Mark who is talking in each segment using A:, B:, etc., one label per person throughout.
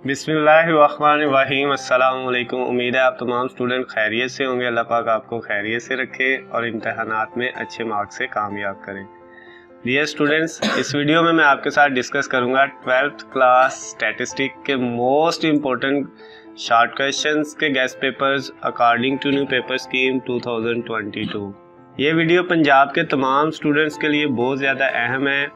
A: बिस्मिल्लाहिर्रहमानिर्रहीम। अस्सलाम वालेकुम। उम्मीद है आप तमाम स्टूडेंट खैरियत से होंगे। अल्लाह पाक आपको खैरियत से रखे और इम्तहानात में अच्छे मार्क्स से कामयाब करें। डियर स्टूडेंट्स, इस वीडियो में मैं आपके साथ डिस्कस करूंगा 12th क्लास स्टैटिस्टिक के मोस्ट इम्पोर्टेंट शॉर्ट क्वेश्चंस के guess papers according to new paper scheme 2022। ये वीडियो पंजाब के तमाम स्टूडेंट्स के लिए बहुत ज़्यादा अहम है।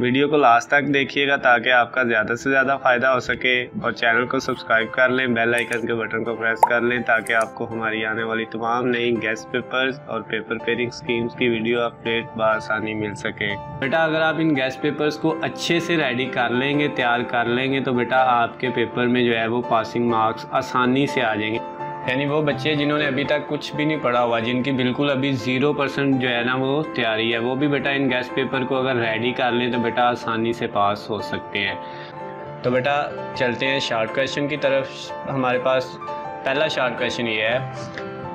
A: वीडियो को लास्ट तक देखिएगा ताकि आपका ज़्यादा से ज़्यादा फ़ायदा हो सके और चैनल को सब्सक्राइब कर लें, बेल आइकन के बटन को प्रेस कर लें ताकि आपको हमारी आने वाली तमाम नई गेस्ट पेपर्स और पेपर पेयरिंग स्कीम्स की वीडियो अपडेट बआसानी मिल सके। बेटा अगर आप इन गेस्ट पेपर्स को अच्छे से रेडी कर लेंगे, तैयार कर लेंगे तो बेटा आपके पेपर में जो है वो पासिंग मार्क्स आसानी से आ जाएंगे। यानी वो बच्चे जिन्होंने अभी तक कुछ भी नहीं पढ़ा हुआ, जिनकी बिल्कुल अभी 0% जो है ना वो तैयारी है, वो भी बेटा इन गेस्ट पेपर को अगर रेडी कर लें तो बेटा आसानी से पास हो सकते हैं। तो बेटा चलते हैं शॉर्ट क्वेश्चन की तरफ। हमारे पास पहला शॉर्ट क्वेश्चन ये है,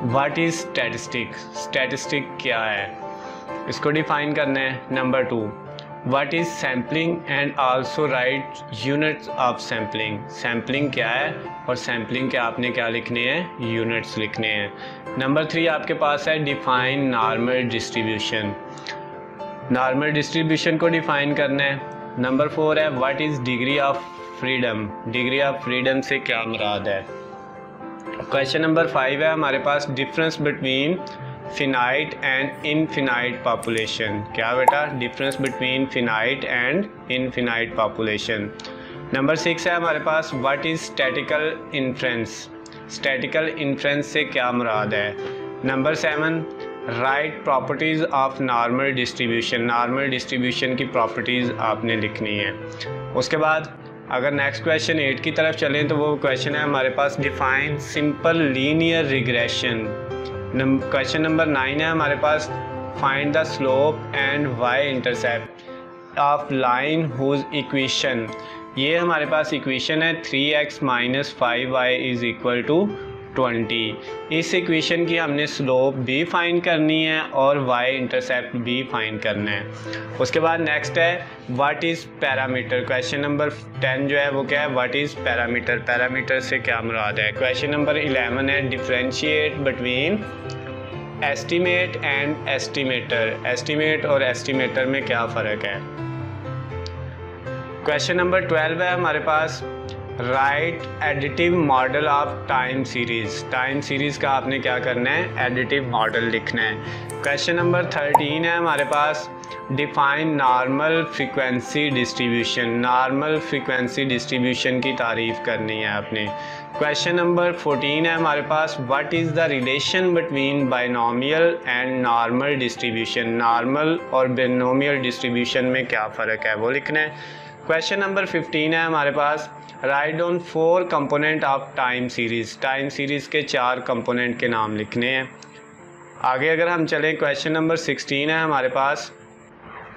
A: व्हाट इज़ स्टैटिस्टिक। स्टैटिस्टिक क्या है, इसको डिफाइन करना है। Number 2, what is sampling and also right units of sampling. Sampling क्या है और सैम्पलिंग के आपने क्या लिखने हैं, यूनिट्स लिखने हैं। नंबर 3 आपके पास है define normal distribution. Normal distribution को डिफाइन करना है। नंबर 4 है what is degree of freedom. Degree of freedom से क्या मुराद है। क्वेश्चन नंबर 5 है हमारे पास difference between finite and infinite population. क्या बेटा, difference between finite and infinite population. Number 6 है हमारे पास what is statistical inference. Statistical inference से क्या मुराद है। Number 7, write properties of normal distribution. Normal distribution की प्रॉपर्टीज़ आपने लिखनी है। उसके बाद अगर नेक्स्ट क्वेश्चन 8 की तरफ चलें तो वो क्वेश्चन है हमारे पास define simple linear regression. Question number 9 है हमारे पास find the slope and Y intercept of line whose equation. ये हमारे पास इक्वेशन है 3x - 5y is equal to 20। इस इक्वेशन की हमने स्लोप भी फाइंड करनी है और y इंटरसेप्ट भी फाइंड करना है। उसके बाद नेक्स्ट है what is parameter. Question number 10 जो है वो क्या है, व्हाट इज़ पैरामीटर। पैरामीटर से क्या मुराद है। क्वेश्चन नंबर 11 है differentiate between estimate and estimator. Estimate और एस्टीमेटर में क्या फ़र्क है। क्वेश्चन नंबर 12 है हमारे पास write additive model of time series. Time series का आपने क्या करना है, एडिटिव मॉडल लिखना है। क्वेश्चन नंबर 13 है हमारे पास define normal frequency distribution. Normal frequency distribution की तारीफ़ करनी है आपने। क्वेश्चन नंबर 14 है हमारे पास what is the relation between binomial and normal distribution. Normal और बाइनोमियल डिस्ट्रीब्यूशन में क्या फ़र्क है वो लिखना है। क्वेश्चन नंबर 15 है हमारे पास write down 4 component of time series. Time series के 4 कंपोनेंट के नाम लिखने हैं। आगे अगर हम चलें क्वेश्चन नंबर 16 है हमारे पास।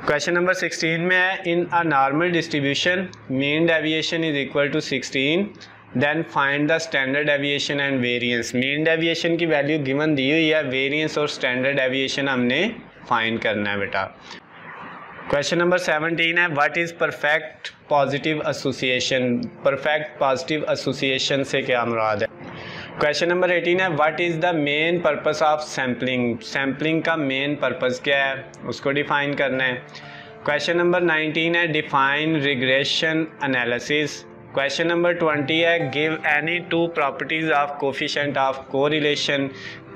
A: क्वेश्चन नंबर 16 में है in a normal distribution mean deviation is equal to 16 then find the standard deviation and variance. Mean deviation की वैल्यू गिवन दी हुई है, वेरिएंस और स्टैंडर्ड डेविएशन हमने फाइंड करना है बेटा। क्वेश्चन नंबर 17 है what is perfect positive association. Perfect positive association से क्या मुराद है। क्वेश्चन नंबर 18 है what is the main purpose of sampling. Sampling का मेन पर्पस क्या है, उसको डिफाइन करना है। क्वेश्चन नंबर 19 है define regression analysis. Question number 20 है give any 2 properties of coefficient of correlation.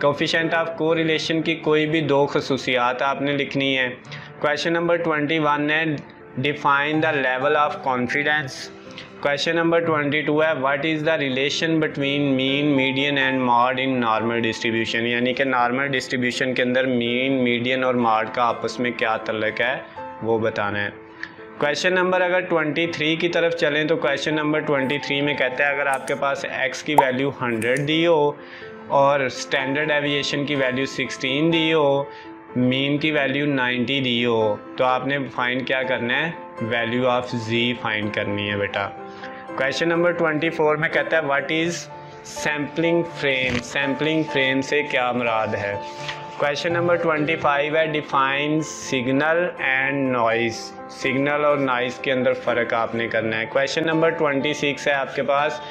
A: Coefficient of correlation की कोई भी 2 खसूसियात आपने लिखनी है। क्वेश्चन नंबर 21 है define the level of confidence. Question number 22 है what is the relation between mean median and mod in normal distribution. यानी कि नॉर्मल डिस्ट्रीब्यूशन के अंदर मीन, मीडियन और मॉड का आपस में क्या तल्लुक है वो बताना है। क्वेश्चन नंबर अगर 23 की तरफ चलें तो क्वेश्चन नंबर 23 में कहता है अगर आपके पास x की वैल्यू 100 दी हो और स्टैंडर्ड डेविएशन की वैल्यू 16 दी हो, मीन की वैल्यू 90 दी हो, तो आपने फाइंड क्या करना है, वैल्यू ऑफ z फाइंड करनी है बेटा। क्वेश्चन नंबर 24 में कहता है what is sampling frame. Sampling frame से क्या मुराद है। क्वेश्चन नंबर 25 है define signal and noise. Signal और नॉइस के अंदर फ़र्क आपने करना है। क्वेश्चन नंबर 26 है आपके पास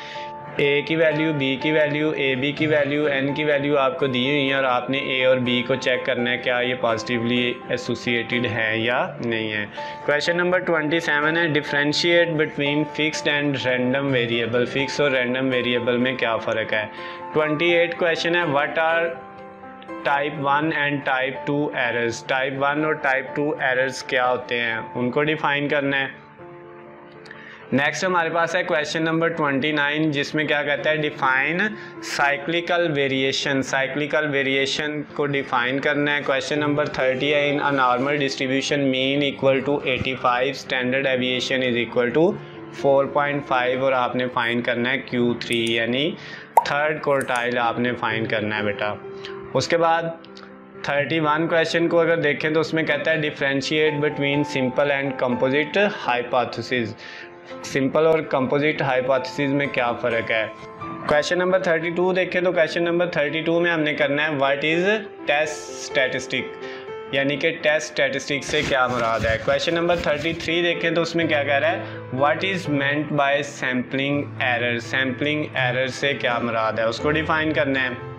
A: ए की वैल्यू, बी की वैल्यू, ए बी की वैल्यू, एन की वैल्यू आपको दी हुई है और आपने ए और बी को चेक करना है क्या ये पॉजिटिवली एसोसिएटेड है या नहीं है। क्वेश्चन नंबर 27 है differentiate between fixed and random variable. Fix और रैंडम वेरिएबल में क्या फ़र्क है। 28 क्वेश्चन है what are type 1 and type 2 errors. Type 1 और टाइप 2 एरर्स क्या होते हैं, उनको डिफाइन करना है। नेक्स्ट हमारे पास है क्वेश्चन नंबर 29 जिसमें क्या कहता है define cyclical variation. Cyclical variation को डिफाइन करना है। क्वेश्चन नंबर 30 है in a normal distribution mean equal to 85, standard deviation is equal to 4.5 और आपने फाइंड करना है Q3 यानी थर्ड क्वार्टाइल आपने फाइंड करना है बेटा। उसके बाद 31 क्वेश्चन को अगर देखें तो उसमें कहता है differentiate between simple and composite hypothesis. Simple और कंपोजिट हाइपोथेसिस में क्या फ़र्क है। क्वेश्चन नंबर 32 देखें तो क्वेश्चन नंबर 32 में हमने करना है व्हाट इज़ टेस्ट स्टैटिस्टिक, यानी कि टेस्ट स्टैटिस्टिक से क्या मुराद है। क्वेश्चन नंबर 33 देखें तो उसमें क्या कह रहा है what is meant bye sampling error. Sampling error से क्या मुराद है उसको डिफाइन करना है।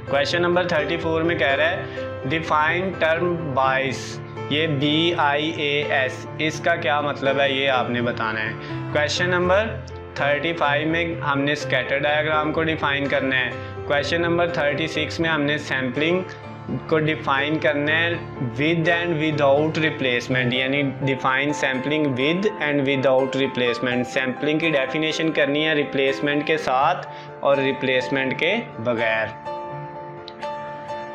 A: क्वेश्चन नंबर 34 में कह रहा है डिफाइन टर्म बाइस। ये BIAS इसका क्या मतलब है ये आपने बताना है। क्वेश्चन नंबर 35 में हमने स्कैटर डायग्राम को डिफाइन करना है। क्वेश्चन नंबर 36 में हमने सैम्पलिंग को डिफाइन करना है विद एंड विदाउट रिप्लेसमेंट, यानी define sampling with and without replacement. Sampling की डेफिनेशन करनी है रिप्लेसमेंट के साथ और रिप्लेसमेंट के बगैर।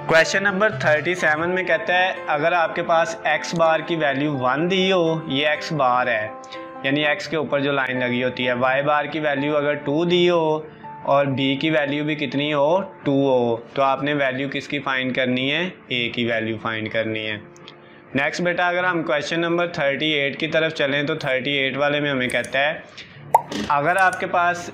A: क्वेश्चन नंबर 37 में कहता है अगर आपके पास x बार की वैल्यू 1 दी हो, ये x बार है यानी x के ऊपर जो लाइन लगी होती है, y बार की वैल्यू अगर 2 दी हो और b की वैल्यू भी कितनी हो 2 हो, तो आपने वैल्यू किसकी फाइंड करनी है, a की वैल्यू फाइंड करनी है। नेक्स्ट बेटा अगर हम क्वेश्चन नंबर 38 की तरफ चलें तो 38 वाले में हमें कहता है अगर आपके पास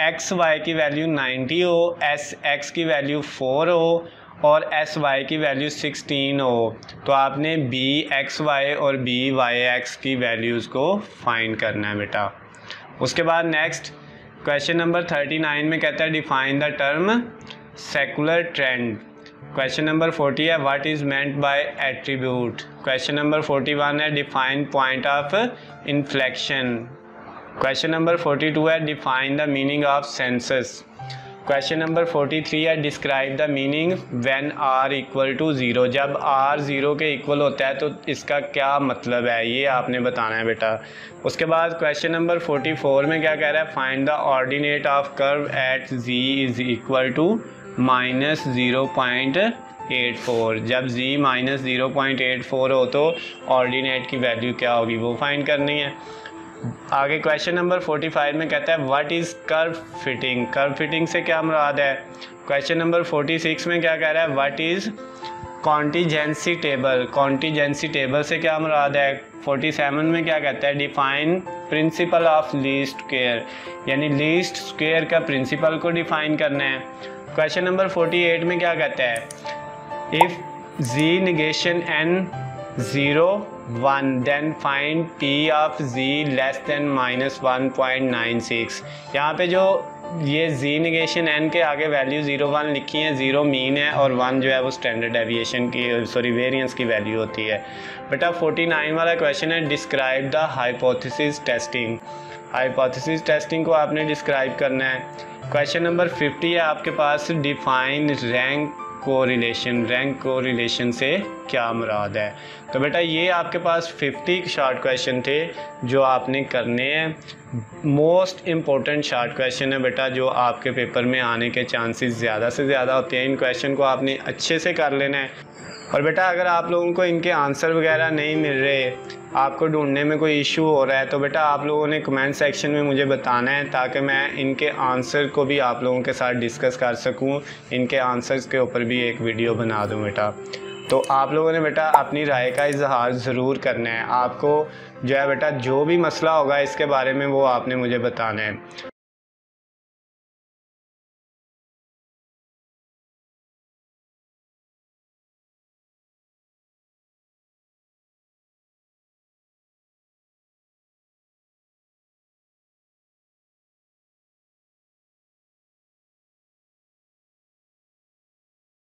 A: XY की वैल्यू 90 हो, SX की वैल्यू 4 हो और SY की वैल्यू 16 हो, तो आपने BXY और BYX की वैल्यूज़ को फाइंड करना है बेटा। उसके बाद नेक्स्ट क्वेश्चन नंबर 39 में कहता है define the term secular trend. Question number 40 है what is meant by attribute. Question number 41 है define point of inflection. Question number 42 है define the meaning of census. Question number 43 है describe the meaning when r equal to 0। जब r 0 के equal होता है तो इसका क्या मतलब है ये आपने बताना है बेटा। उसके बाद क्वेश्चन नंबर 44 में क्या कह रहा है find the ordinate of curve at z is equal to -0.84। जब z -0.84 हो तो ऑर्डिनेट की वैल्यू क्या होगी वो फाइंड करनी है। आगे क्वेश्चन नंबर 45 में कहता है what is curve fitting. Curve fitting से क्या मुराद है। क्वेश्चन नंबर 46 में क्या कह रहा है what is contingency table. Contingency table से क्या मुराद है। 47 में क्या कहता है define principle of least square, यानी लीस्ट स्क्वायर का प्रिंसिपल को डिफाइन करना है। क्वेश्चन नंबर 48 में क्या कहता है if z negation n 0 1 then find p of z less than -1.96। यहाँ पे जो ये z निगेशन n के आगे वैल्यू 0 1 लिखी है, 0 मीन है और 1 जो है वो स्टैंडर्ड एविएशन की वेरिएंस की वैल्यू होती है बेटा। 49 वाला क्वेश्चन है describe the hypothesis testing. Hypothesis testing को आपने डिस्क्राइब करना है। क्वेश्चन नंबर 50 है आपके पास define rank correlation. Rank correlation से क्या मुराद है। तो बेटा ये आपके पास 50 शॉर्ट क्वेश्चन थे जो आपने करने हैं। मोस्ट इम्पोर्टेंट शॉर्ट क्वेश्चन है बेटा जो आपके पेपर में आने के चांसेस ज़्यादा से ज़्यादा होते हैं। इन क्वेश्चन को आपने अच्छे से कर लेना है। और बेटा अगर आप लोगों को इनके आंसर वगैरह नहीं मिल रहे, आपको ढूंढने में कोई इशू हो रहा है, तो बेटा आप लोगों ने कमेंट सेक्शन में मुझे बताना है ताकि मैं इनके आंसर को भी आप लोगों के साथ डिस्कस कर सकूं। इनके आंसर्स के ऊपर भी एक वीडियो बना दूं बेटा। तो आप लोगों ने बेटा अपनी राय का इजहार ज़रूर करना है। आपको जो है बेटा जो भी मसला होगा इसके बारे में वो आपने मुझे बताना है।